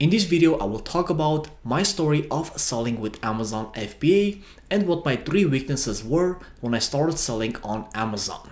In this video, I will talk about my story of selling with Amazon FBA and what my 3 weaknesses were when I started selling on Amazon.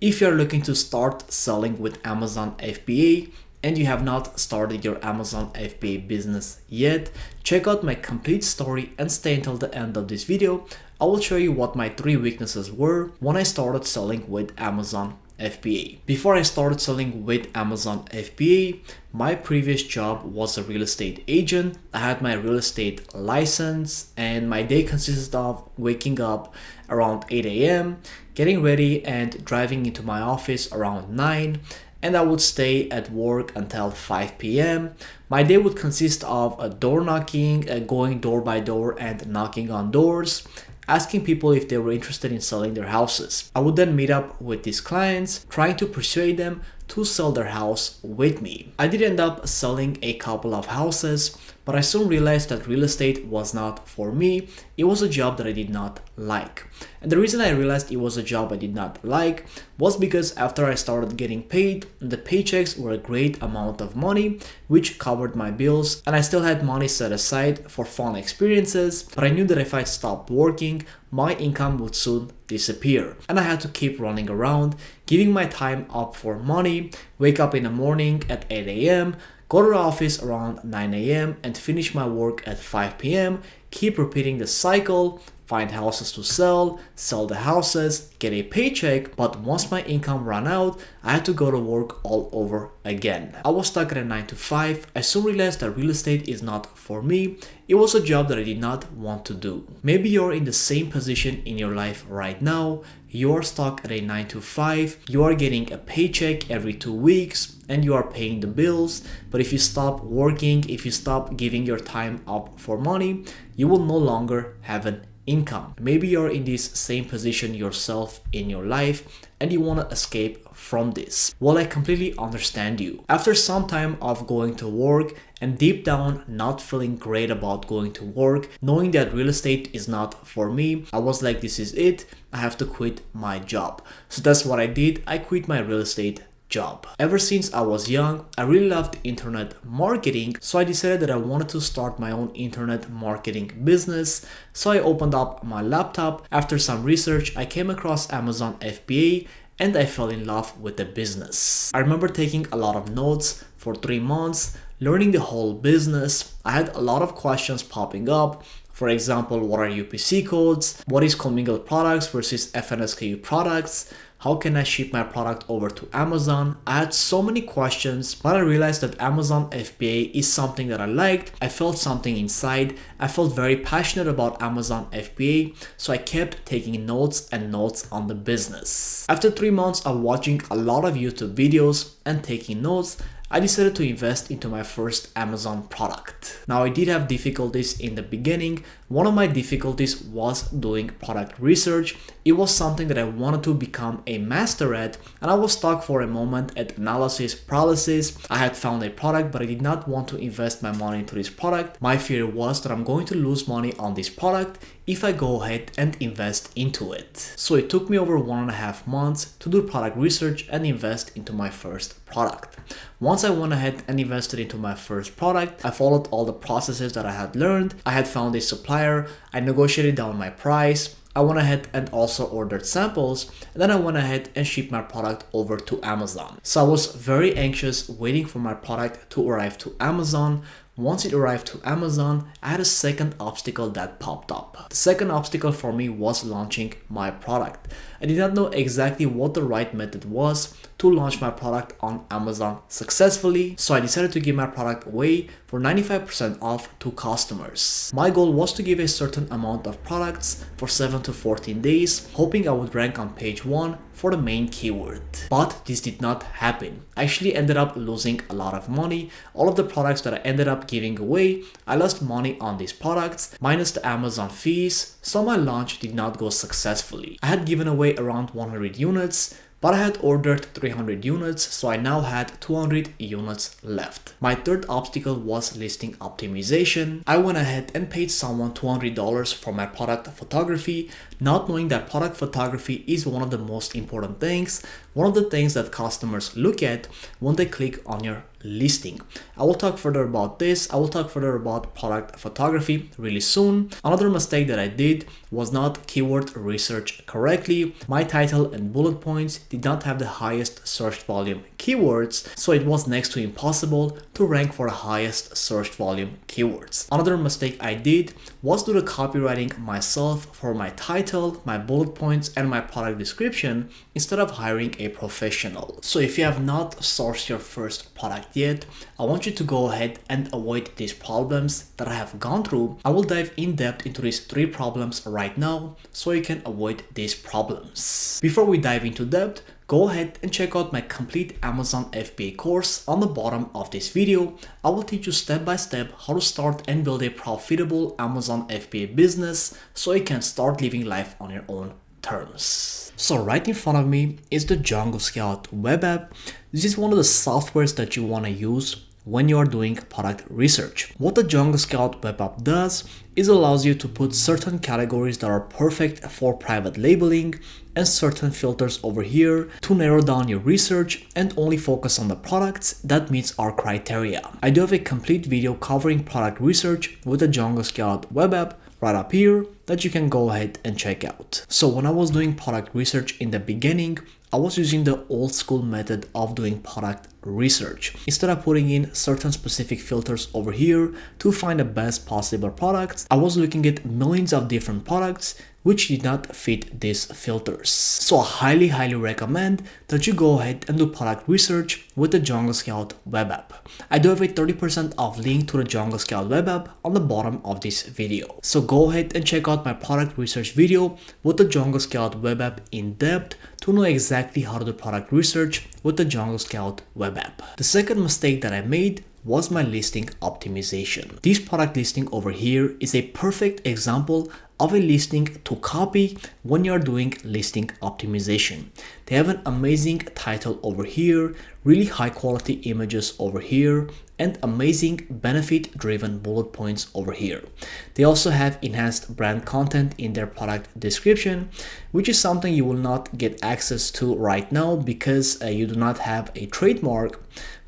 If you're looking to start selling with Amazon FBA and you have not started your Amazon FBA business yet, check out my complete story and stay until the end of this video. I will show you what my 3 weaknesses were when I started selling with Amazon FBA. Before I started selling with Amazon FBA, my previous job was a real estate agent. I had my real estate license and my day consisted of waking up around 8 a.m., getting ready and driving into my office around 9, and I would stay at work until 5 p.m. My day would consist of a door knocking, going door by door and knocking on doors, asking people if they were interested in selling their houses. I would then meet up with these clients, trying to persuade them to sell their house with me. I did end up selling a couple of houses, but I soon realized that real estate was not for me. It was a job that I did not like. And the reason I realized it was a job I did not like was because after I started getting paid, the paychecks were a great amount of money, which covered my bills, and I still had money set aside for fun experiences, but I knew that if I stopped working, my income would soon disappear. And I had to keep running around, giving my time up for money, wake up in the morning at 8 a.m., go to the office around 9 a.m. and finish my work at 5 p.m., keep repeating the cycle, find houses to sell the houses, get a paycheck, but once my income ran out, I had to go to work all over again. I was stuck at a 9 to 5. I soon realized that real estate is not for me. It was a job that I did not want to do. Maybe you're in the same position in your life right now. You're stuck at a 9 to 5. You are getting a paycheck every 2 weeks and you are paying the bills. But if you stop working, if you stop giving your time up for money, you will no longer have an income. Maybe you're in this same position yourself in your life and you want to escape from this. Well, I completely understand you. After some time of going to work and deep down not feeling great about going to work, knowing that real estate is not for me, I was like, this is it. I have to quit my job. So that's what I did. I quit my real estate job. Ever since I was young, I really loved internet marketing, so I decided that I wanted to start my own internet marketing business. So I opened up my laptop. After some research, I came across Amazon FBA and I fell in love with the business. I remember taking a lot of notes for 3 months, learning the whole business. I had a lot of questions popping up. For example, what are UPC codes? What is commingled products versus FNSKU products? How can I ship my product over to Amazon? I had so many questions, but I realized that Amazon FBA is something that I liked. I felt something inside. I felt very passionate about Amazon FBA, so I kept taking notes and notes on the business. After 3 months of watching a lot of YouTube videos and taking notes, I decided to invest into my first Amazon product. Now, I did have difficulties in the beginning. One of my difficulties was doing product research. It was something that I wanted to become a master at, and I was stuck for a moment at analysis paralysis. I had found a product, but I did not want to invest my money into this product. My fear was that I'm going to lose money on this product if I go ahead and invest into it. So it took me over 1.5 months to do product research and invest into my first product. Once I went ahead and invested into my first product, I followed all the processes that I had learned. I had found a supplier, I negotiated down my price, I went ahead and also ordered samples, and then I went ahead and shipped my product over to Amazon. So I was very anxious waiting for my product to arrive to Amazon. Once it arrived to Amazon, I had a second obstacle that popped up. The second obstacle for me was launching my product. I did not know exactly what the right method was to launch my product on Amazon successfully, so I decided to give my product away for 95% off to customers. My goal was to give a certain amount of products for 7 to 14 days, hoping I would rank on page 1 for the main keyword. But this did not happen. I actually ended up losing a lot of money. All of the products that I ended up giving away, I lost money on these products, minus the Amazon fees, so my launch did not go successfully. I had given away around 100 units, but I had ordered 300 units, so I now had 200 units left. My third obstacle was listing optimization. I went ahead and paid someone $200 for my product photography, not knowing that product photography is one of the most important things, one of the things that customers look at when they click on your listing. I will talk further about this. I will talk further about product photography really soon. Another mistake that I did was not keyword research correctly. My title and bullet points did not have the highest search volume keywords, so it was next to impossible to rank for the highest search volume keywords. Another mistake I did was do the copywriting myself for my title, my bullet points, and my product description instead of hiring a professional. So if you have not sourced your first product yet, I want you to go ahead and avoid these problems that I have gone through. I will dive in depth into these 3 problems right now so you can avoid these problems. Before we dive into depth, go ahead and check out my complete Amazon FBA course on the bottom of this video. I will teach you step by step how to start and build a profitable Amazon FBA business so you can start living life on your own terms. So right in front of me is the Django Scout web app. This is one of the softwares that you want to use when you are doing product research. What the Django Scout web app does is allows you to put certain categories that are perfect for private labeling and certain filters over here to narrow down your research and only focus on the products that meets our criteria. I do have a complete video covering product research with the Django Scout web app right up here that you can go ahead and check out. So when I was doing product research in the beginning, I was using the old school method of doing product research. Instead of putting in certain specific filters over here to find the best possible products, I was looking at millions of different products which did not fit these filters. So I highly recommend that you go ahead and do product research with the Django Scout web app. I do have a 30% off link to the Django Scout web app on the bottom of this video. So go ahead and check out my product research video with the Django Scout web app in depth to know exactly how to do product research with the Django Scout web app. The second mistake that I made was my listing optimization. This product listing over here is a perfect example of a listing to copy when you're doing listing optimization. They have an amazing title over here, really high quality images over here, and amazing benefit driven bullet points over here. They also have enhanced brand content in their product description, which is something you will not get access to right now because you do not have a trademark.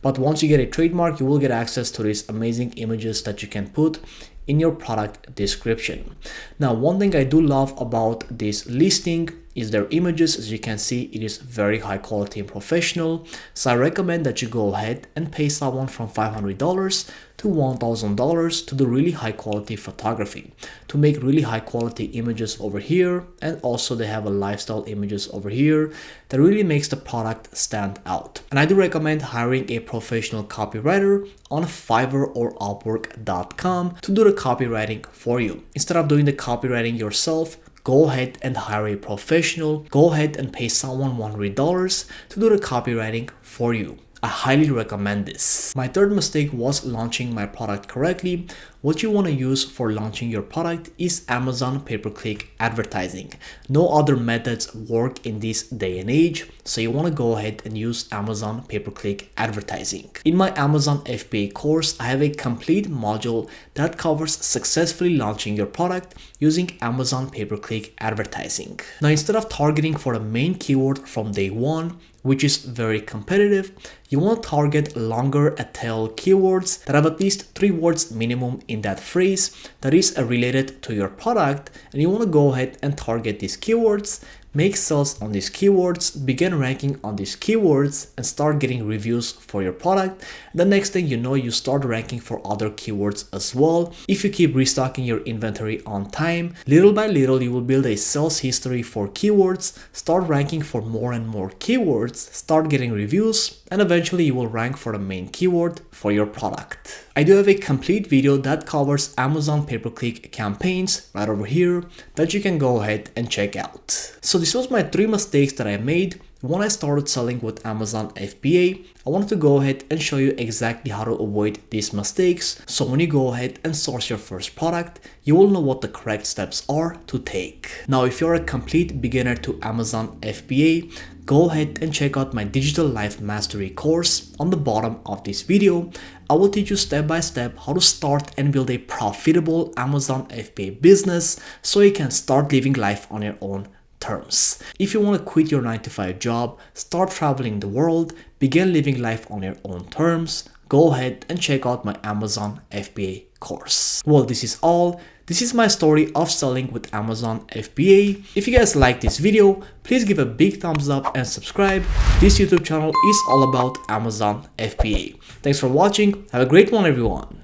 But once you get a trademark, you will get access to these amazing images that you can put in your product description. Now, one thing I do love about this listing is their images. As you can see, it is very high quality and professional. So I recommend that you go ahead and pay someone from $500 to $1,000 to do really high quality photography, to make really high quality images over here. And also they have a lifestyle images over here that really makes the product stand out. And I do recommend hiring a professional copywriter on Fiverr or Upwork.com to do the copywriting for you. Instead of doing the copywriting yourself, go ahead and hire a professional. Go ahead and pay someone $100 to do the copywriting for you. I highly recommend this. My third mistake was launching my product correctly. What you want to use for launching your product is Amazon pay-per-click advertising. No other methods work in this day and age, so you want to go ahead and use Amazon pay-per-click advertising. In my Amazon FBA course, I have a complete module that covers successfully launching your product using Amazon pay-per-click advertising. Now, instead of targeting for the main keyword from day one, which is very competitive, you want to target longer tail keywords that have at least 3 words minimum in that phrase that is related to your product, and you want to go ahead and target these keywords, make sales on these keywords, begin ranking on these keywords, and start getting reviews for your product. The next thing you know, you start ranking for other keywords as well. If you keep restocking your inventory on time, little by little, you will build a sales history for keywords, start ranking for more and more keywords, start getting reviews, and eventually you will rank for the main keyword for your product. I do have a complete video that covers Amazon pay-per-click campaigns right over here that you can go ahead and check out. So this was my 3 mistakes that I made When I started selling with Amazon FBA, I wanted to go ahead and show you exactly how to avoid these mistakes. So when you go ahead and source your first product, you will know what the correct steps are to take. Now, if you're a complete beginner to Amazon FBA, go ahead and check out my Digital Life Mastery course on the bottom of this video. I will teach you step by step how to start and build a profitable Amazon FBA business so you can start living life on your own terms. If you want to quit your 9-to-5 job, start traveling the world, begin living life on your own terms, go ahead and check out my Amazon FBA course. Well, this is all. This is my story of selling with Amazon FBA. If you guys like this video, please give a big thumbs up and subscribe. This YouTube channel is all about Amazon FBA. Thanks for watching. Have a great one, everyone.